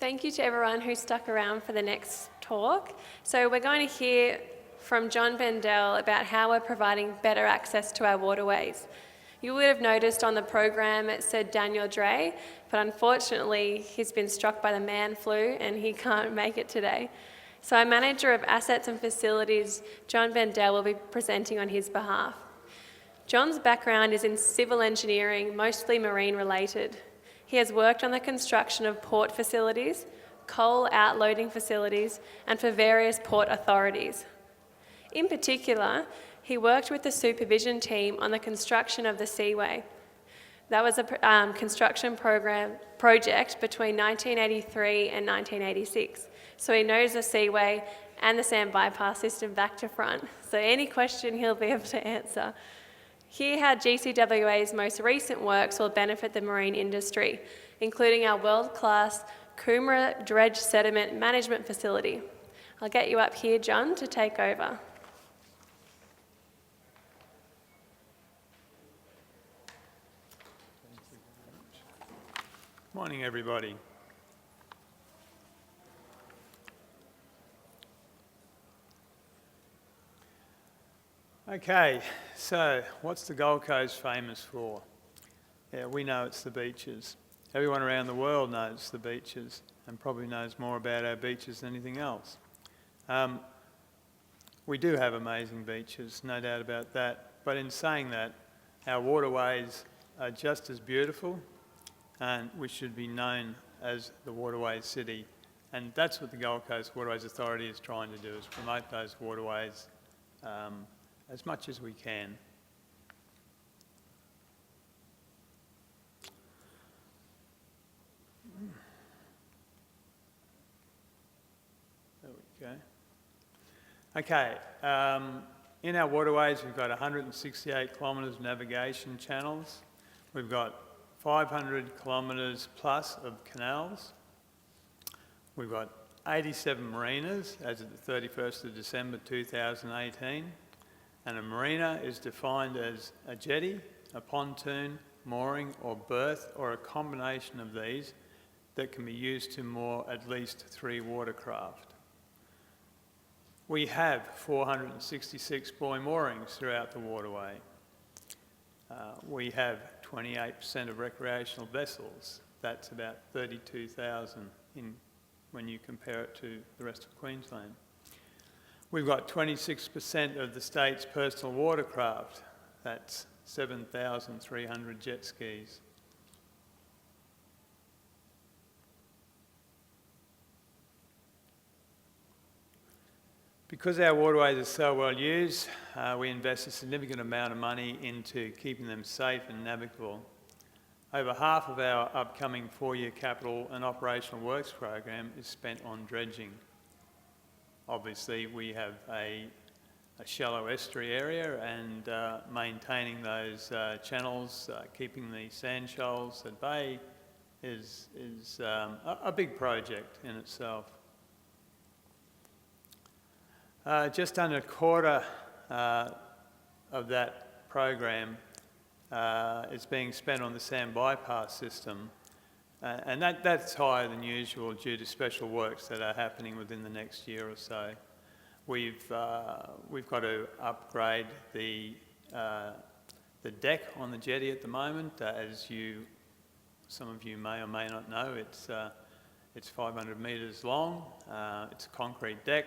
Thank you to everyone who stuck around for the next talk. So we're going to hear from John Bendel about how we're providing better access to our waterways. You would have noticed on the program it said Daniel Dre, but unfortunately he's been struck by the man flu and he can't make it today. So our Manager of Assets and Facilities, John Bendel, will be presenting on his behalf. John's background is in civil engineering, mostly marine related. He has worked on the construction of port facilities, coal outloading facilities, and for various port authorities. In particular, he worked with the supervision team on the construction of the Seaway. That was a construction project between 1983 and 1986. So he knows the Seaway and the sand bypass system back to front. So any question he'll be able to answer. Hear how GCWA's most recent works will benefit the marine industry, including our world-class Coomera Dredge Sediment Management Facility. I'll get you up here, John, to take over. Morning, everybody. Okay, so what's the Gold Coast famous for? Yeah, we know it's the beaches. Everyone around the world knows the beaches and probably knows more about our beaches than anything else. We do have amazing beaches, no doubt about that. But in saying that, our waterways are just as beautiful, and we should be known as the Waterways City. And that's what the Gold Coast Waterways Authority is trying to do, is promote those waterways as much as we can. There we go. Okay, in our waterways we've got 168 kilometres of navigation channels. We've got 500 kilometres plus of canals. We've got 87 marinas as of the 31st of December 2018. And a marina is defined as a jetty, a pontoon, mooring or berth, or a combination of these that can be used to moor at least 3 watercraft. We have 466 buoy moorings throughout the waterway. We have 28% of recreational vessels. That's about 32,000 when you compare it to the rest of Queensland. We've got 26% of the state's personal watercraft. That's 7,300 jet skis. Because our waterways are so well used, we invest a significant amount of money into keeping them safe and navigable. Over half of our upcoming 4-year capital and operational works program is spent on dredging. Obviously, we have a shallow estuary area, and maintaining those channels, keeping the sand shoals at bay is a big project in itself. Just under a quarter of that program is being spent on the sand bypass system, and that's higher than usual due to special works that are happening within the next year or so. We've got to upgrade the deck on the jetty at the moment. As some of you may or may not know, it's 500 metres long. It's a concrete deck,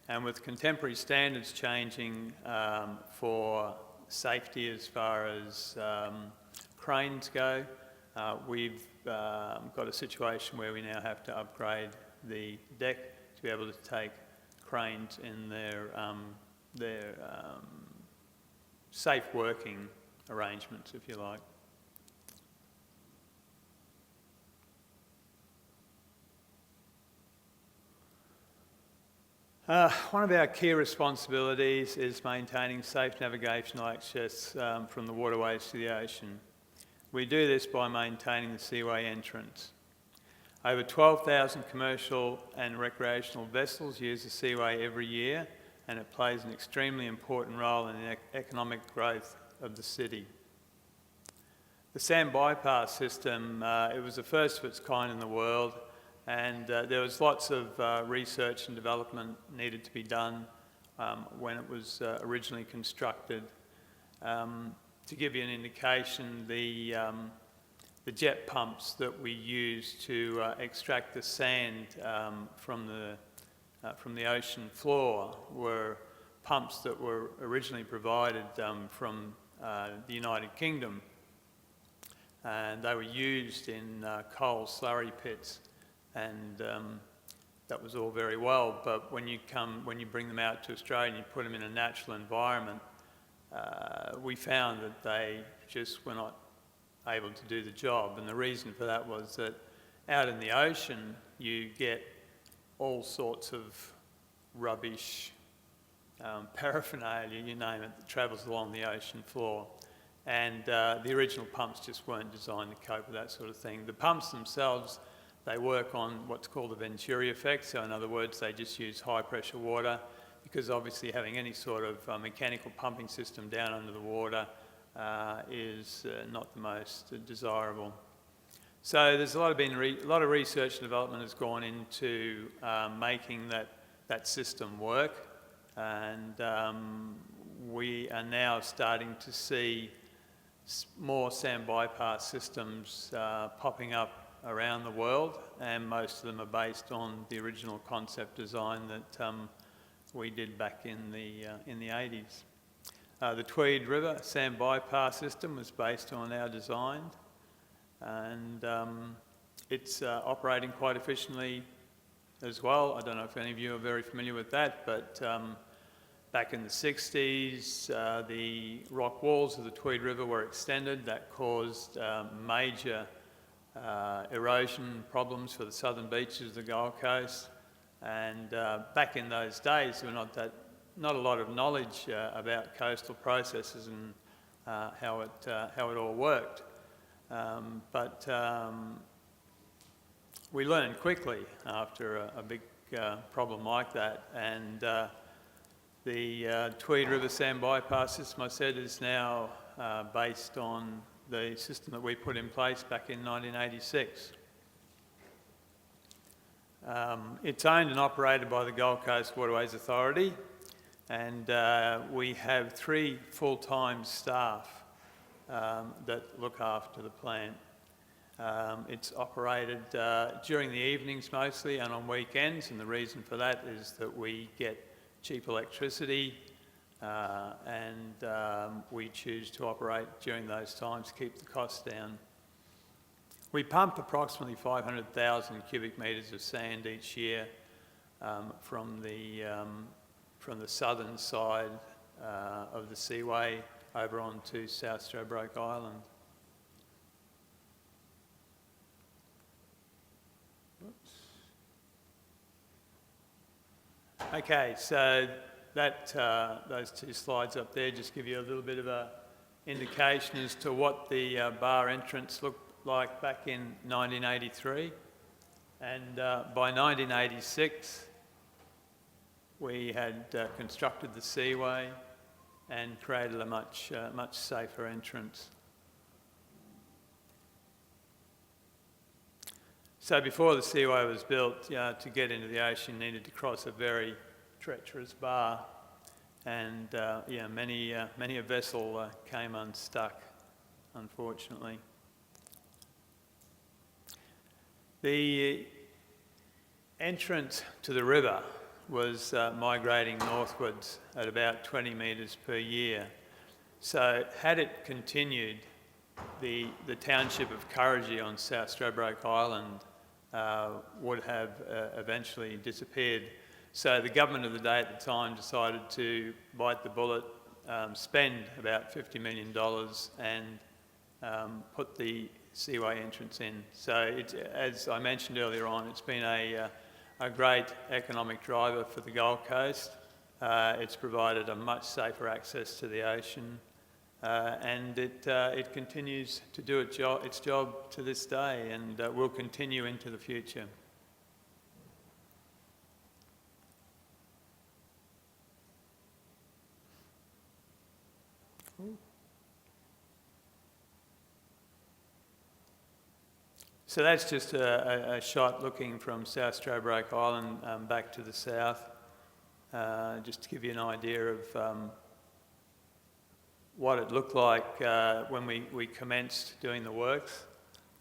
and with contemporary standards changing for safety as far as cranes go, we've got a situation where we now have to upgrade the deck to be able to take cranes in their safe working arrangements, if you like. One of our key responsibilities is maintaining safe navigational access from the waterways to the ocean. We do this by maintaining the Seaway Entrance. Over 12,000 commercial and recreational vessels use the Seaway every year, and it plays an extremely important role in the economic growth of the city. The sand bypass system, it was the first of its kind in the world, And there was lots of research and development needed to be done when it was originally constructed. To give you an indication, the jet pumps that we use to extract the sand from the ocean floor were pumps that were originally provided from the United Kingdom, and they were used in coal slurry pits, and that was all very well. But when you bring them out to Australia and you put them in a natural environment, we found that they just were not able to do the job. And the reason for that was that out in the ocean you get all sorts of rubbish, paraphernalia, you name it, that travels along the ocean floor. And the original pumps just weren't designed to cope with that sort of thing. The pumps themselves, they work on what's called the Venturi effect. So in other words, they just use high pressure water, because obviously having any sort of mechanical pumping system down under the water is not the most desirable. So there's a lot of research and development has gone into making that system work, and we are now starting to see more sand bypass systems popping up around the world, and most of them are based on the original concept design that we did back in the 80s. The Tweed River sand bypass system was based on our design, and it's operating quite efficiently as well. I don't know if any of you are very familiar with that, but back in the 60s, the rock walls of the Tweed River were extended. That caused major erosion problems for the southern beaches of the Gold Coast. And back in those days, there were not a lot of knowledge about coastal processes and how it all worked. But we learned quickly after a big problem like that, and the Tweed River sand bypass system, I said, is now based on the system that we put in place back in 1986. It's owned and operated by the Gold Coast Waterways Authority, and we have 3 full-time staff that look after the plant. It's operated during the evenings mostly and on weekends, and the reason for that is that we get cheap electricity, and we choose to operate during those times to keep the costs down. We pump approximately 500,000 cubic metres of sand each year from the southern side of the Seaway over onto South Stradbroke Island. Oops. Okay, so those 2 slides up there just give you a little bit of an indication as to what the bar entrance looked like back in 1983, and by 1986 we had constructed the Seaway and created a much safer entrance. So before the Seaway was built, to get into the ocean you needed to cross a very treacherous bar, and many a vessel came unstuck, unfortunately. The entrance to the river was migrating northwards at about 20 metres per year. So had it continued, the township of Kurrajee on South Stradbroke Island would have eventually disappeared. So the government of the day at the time decided to bite the bullet, spend about $50 million and put the Seaway entrance in. So as I mentioned earlier on, it's been a great economic driver for the Gold Coast. It's provided a much safer access to the ocean, and it continues to do its job to this day, and will continue into the future. So that's just a shot looking from South Stradbroke Island back to the south, just to give you an idea of what it looked like when we commenced doing the works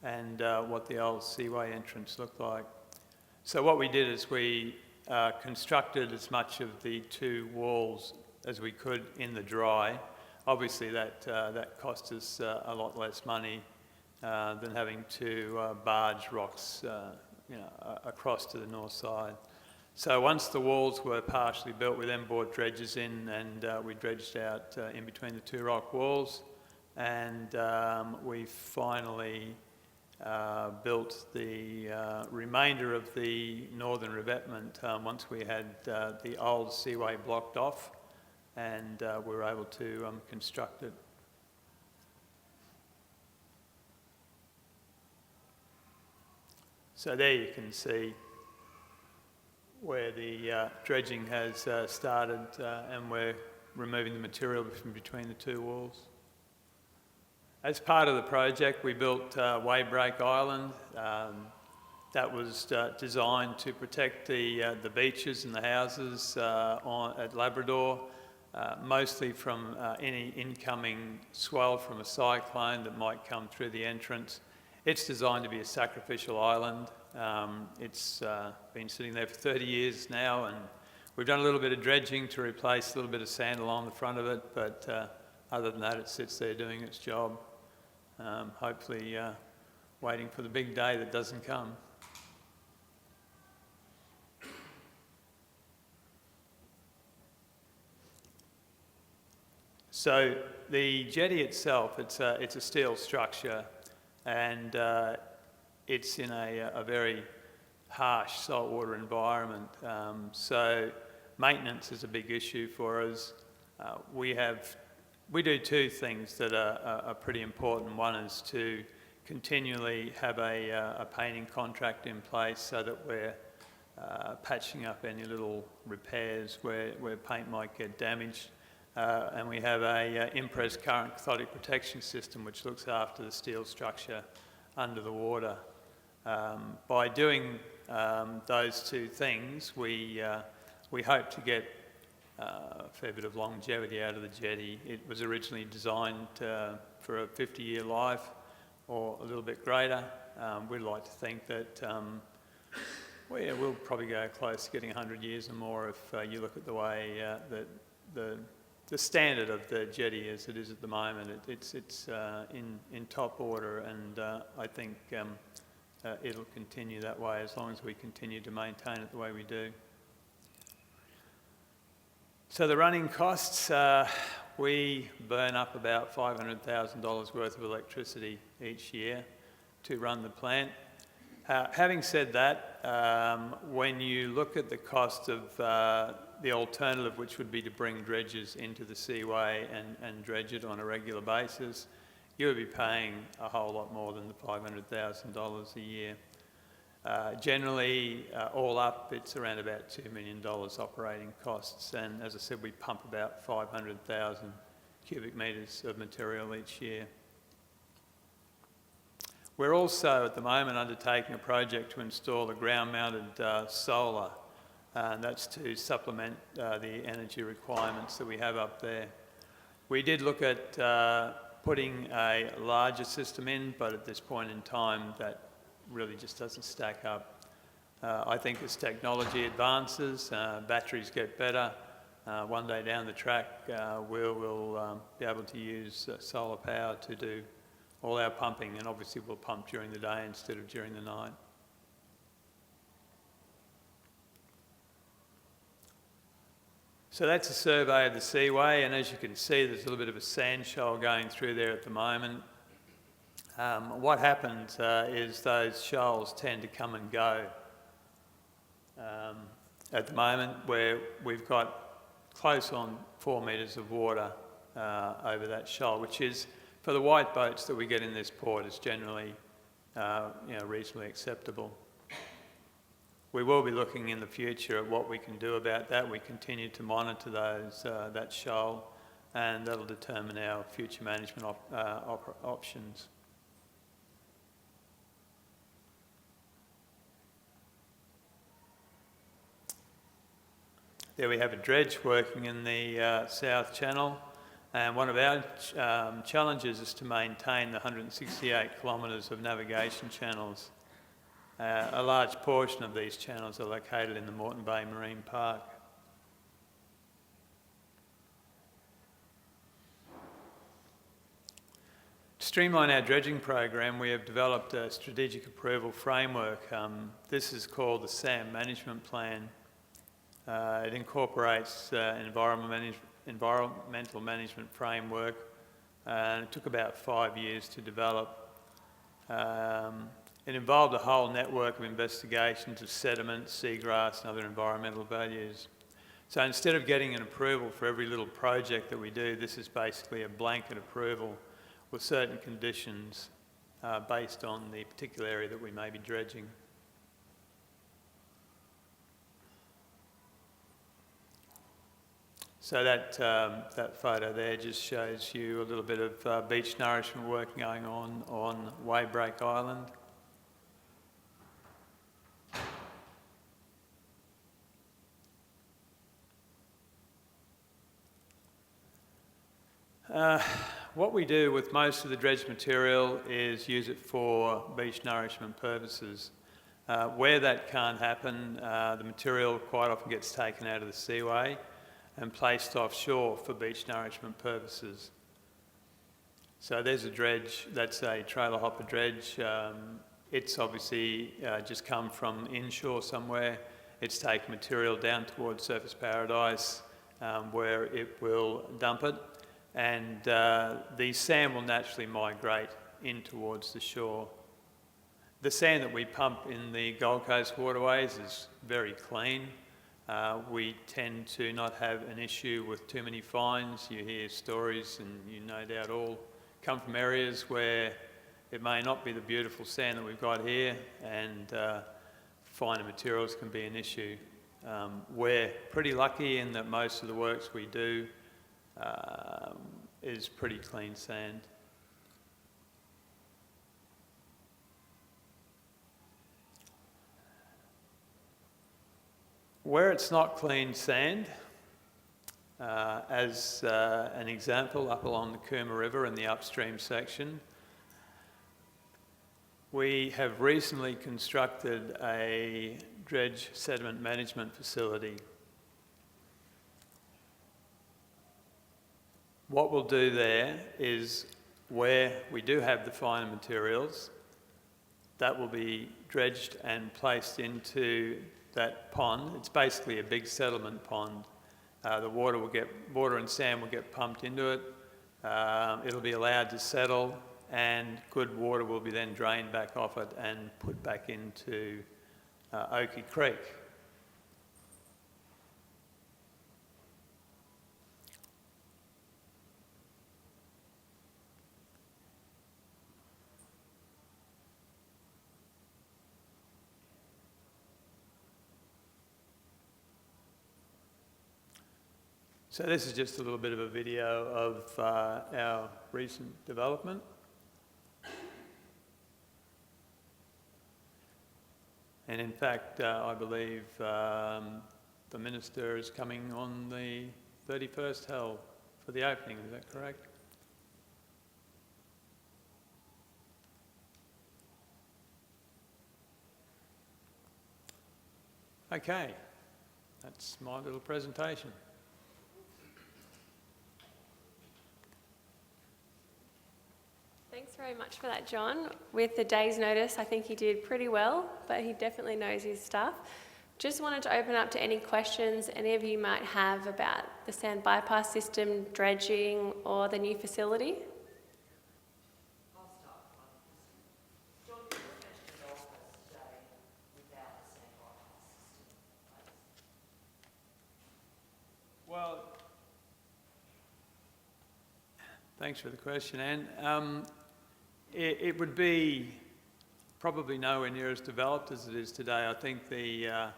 and what the old Seaway Entrance looked like. So what we did is we constructed as much of the two walls as we could in the dry. Obviously that cost us a lot less money than having to barge rocks across to the north side. So once the walls were partially built, we then brought dredges in and we dredged out in between the two rock walls, and we finally built the remainder of the northern revetment once we had the old seaway blocked off, and we were able to construct it. So there you can see where the dredging has started and we're removing the material from between the two walls. As part of the project, we built Wavebreak Island. That was designed to protect the beaches and the houses at Labrador, mostly from any incoming swell from a cyclone that might come through the entrance. It's designed to be a sacrificial island. It's been sitting there for 30 years now, and we've done a little bit of dredging to replace a little bit of sand along the front of it, but other than that, it sits there doing its job, hopefully waiting for the big day that doesn't come. So the jetty itself, it's a steel structure, and it's in a very harsh saltwater environment. So maintenance is a big issue for us. We do two things that are pretty important. One is to continually have a painting contract in place so that we're patching up any little repairs where paint might get damaged. And we have a impress current cathodic protection system which looks after the steel structure under the water. By doing those two things, we hope to get a fair bit of longevity out of the jetty. It was originally designed for a 50-year life or a little bit greater. We'd like to think that we'll probably go close to getting 100 years or more if you look at the way that the standard of the jetty as it is at the moment. It's in top order, and I think it'll continue that way as long as we continue to maintain it the way we do. So the running costs, we burn up about $500,000 worth of electricity each year to run the plant. Having said that, when you look at the cost of the alternative, which would be to bring dredges into the seaway and dredge it on a regular basis, you would be paying a whole lot more than the $500,000 a year. Generally, all up, it's around about $2 million operating costs, and as I said, we pump about 500,000 cubic metres of material each year. We're also at the moment undertaking a project to install a ground-mounted solar, and that's to supplement the energy requirements that we have up there. We did look at putting a larger system in, but at this point in time that really just doesn't stack up. I think as technology advances, batteries get better, one day down the track we'll be able to use solar power to do all our pumping, and obviously we'll pump during the day instead of during the night. So that's a survey of the seaway, and as you can see there's a little bit of a sand shoal going through there at the moment. What happens is those shoals tend to come and go. At the moment where we've got close on 4 metres of water over that shoal, which is, for the white boats that we get in this port, is generally reasonably acceptable. We will be looking in the future at what we can do about that. We continue to monitor that shoal, and that'll determine our future management options. There we have a dredge working in the South Channel, and one of our challenges is to maintain the 168 kilometres of navigation channels. A large portion of these channels are located in the Moreton Bay Marine Park. To streamline our dredging program, we have developed a strategic approval framework. This is called the SAM Management Plan. It incorporates an environmental management framework, and it took about 5 years to develop. It involved a whole network of investigations of sediment, seagrass and other environmental values. So instead of getting an approval for every little project that we do, this is basically a blanket approval with certain conditions based on the particular area that we may be dredging. So that photo there just shows you a little bit of beach nourishment work going on Waybreak Island. What we do with most of the dredged material is use it for beach nourishment purposes. Where that can't happen, the material quite often gets taken out of the seaway and placed offshore for beach nourishment purposes. So there's a dredge, that's a trailer hopper dredge. It's obviously just come from inshore somewhere. It's taken material down towards Surface Paradise where it will dump it, and the sand will naturally migrate in towards the shore. The sand that we pump in the Gold Coast waterways is very clean. We tend to not have an issue with too many fines. You hear stories, and you no doubt all come from areas where it may not be the beautiful sand that we've got here, and finer materials can be an issue. We're pretty lucky in that most of the works we do is pretty clean sand. Where it's not clean sand, as an example, up along the Cooma River in the upstream section, we have recently constructed a dredge sediment management facility. What we'll do there is, where we do have the finer materials, that will be dredged and placed into that pond. It's basically a big settlement pond. The water and sand will get pumped into it. It'll be allowed to settle, and good water will be then drained back off it and put back into Oakey Creek. So this is just a little bit of a video of our recent development. And in fact, I believe the Minister is coming on the 31st hell for the opening, is that correct? Okay, that's my little presentation. Thanks very much for that, John. With the day's notice, I think he did pretty well, but he definitely knows his stuff. Just wanted to open up to any questions any of you might have about the sand bypass system, dredging, or the new facility. I'll start one. John, you mentioned the Gold Coast today without the sand bypass system in place. Well, thanks for the question, Anne. It would be probably nowhere near as developed as it is today. I think the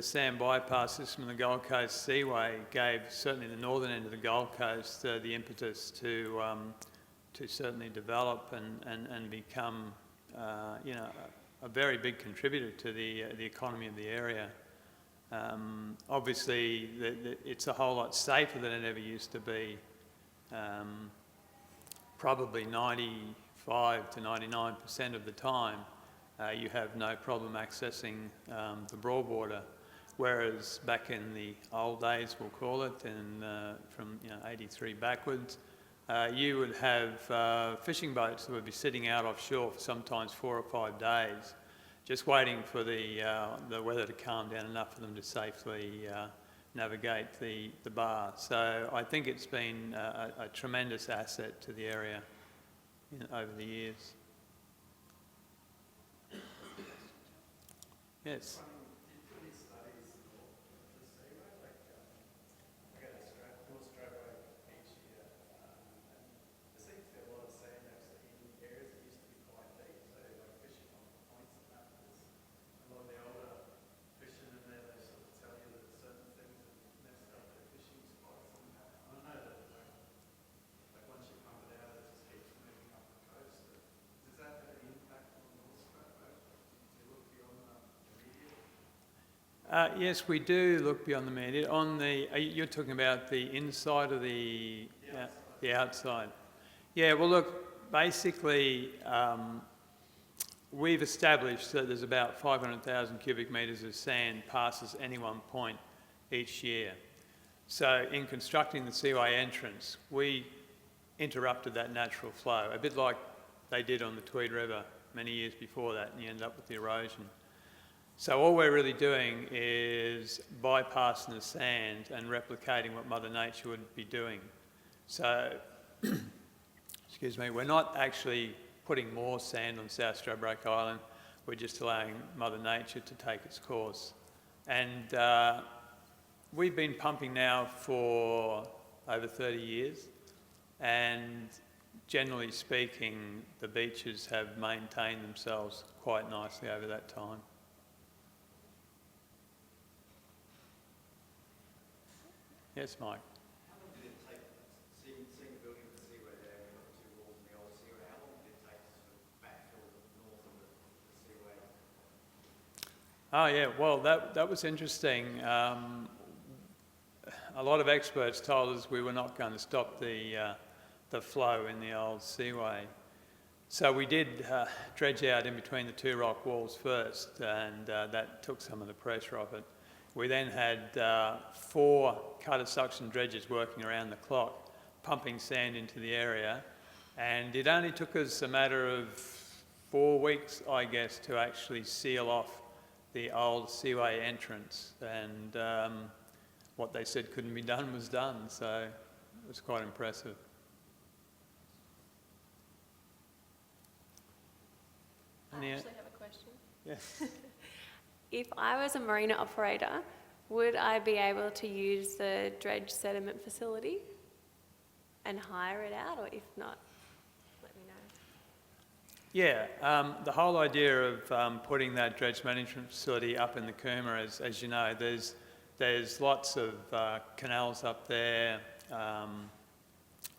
sand bypass system in the Gold Coast Seaway gave certainly the northern end of the Gold Coast the impetus to certainly develop and become a very big contributor to the economy of the area. Obviously, it's a whole lot safer than it ever used to be. Probably 95 to 99% of the time, you have no problem accessing the Broadwater. Whereas back in the old days, we'll call it, and from 83 backwards, you would have fishing boats that would be sitting out offshore for sometimes 4 or 5 days, just waiting for the weather to calm down enough for them to safely navigate the bar. So I think it's been a tremendous asset to the area over the years. Yes. Yes, we do look beyond the immediate. You're talking about the inside or the outside? Yeah, well look, basically we've established that there's about 500,000 cubic metres of sand passes any one point each year. So in constructing the Seaway Entrance, we interrupted that natural flow, a bit like they did on the Tweed River many years before that, and you end up with the erosion. So all we're really doing is bypassing the sand and replicating what Mother Nature would be doing. So, excuse me, we're not actually putting more sand on South Stradbroke Island, we're just allowing Mother Nature to take its course. And we've been pumping now for over 30 years, and generally speaking, the beaches have maintained themselves quite nicely over that time. Yes, Mike. How long did it take, seeing the building of the Seaway there, we've got 2 walls in the old Seaway, how long did it take to sort of backfill the north of the Seaway? Oh yeah, well that was interesting. A lot of experts told us we were not going to stop the flow in the old Seaway. So we did dredge out in between the 2 rock walls first, and that took some of the pressure off it. We then had 4 cutter suction dredges working around the clock, pumping sand into the area, and it only took us a matter of 4 weeks, I guess, to actually seal off the old Seaway Entrance, and what they said couldn't be done was done, so it was quite impressive. I actually have a question. Yes. If I was a marina operator, would I be able to use the Dredge sediment facility and hire it out, or if not, let me know? Yeah, the whole idea of putting that dredge management facility up in the Cooma, as you know, there's lots of canals up there.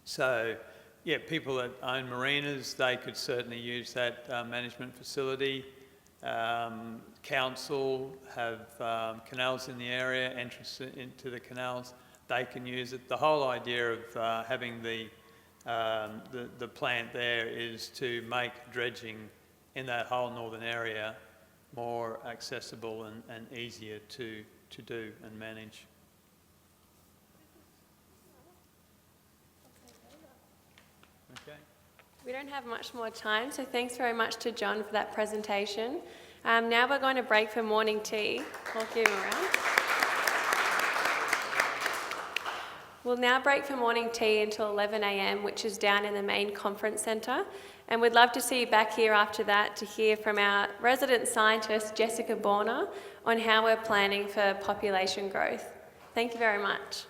So, yeah, people that own marinas, they could certainly use that management facility. Council have canals in the area, entrance into the canals, they can use it. The whole idea of having the plant there is to make dredging in that whole northern area more accessible and easier to do and manage. Okay. We don't have much more time, so thanks very much to John for that presentation. Now we're going to break for morning tea. We'll give him a round. We'll now break for morning tea until 11 a.m, which is down in the main conference centre. And we'd love to see you back here after that to hear from our resident scientist, Jessica Borner, on how we're planning for population growth. Thank you very much.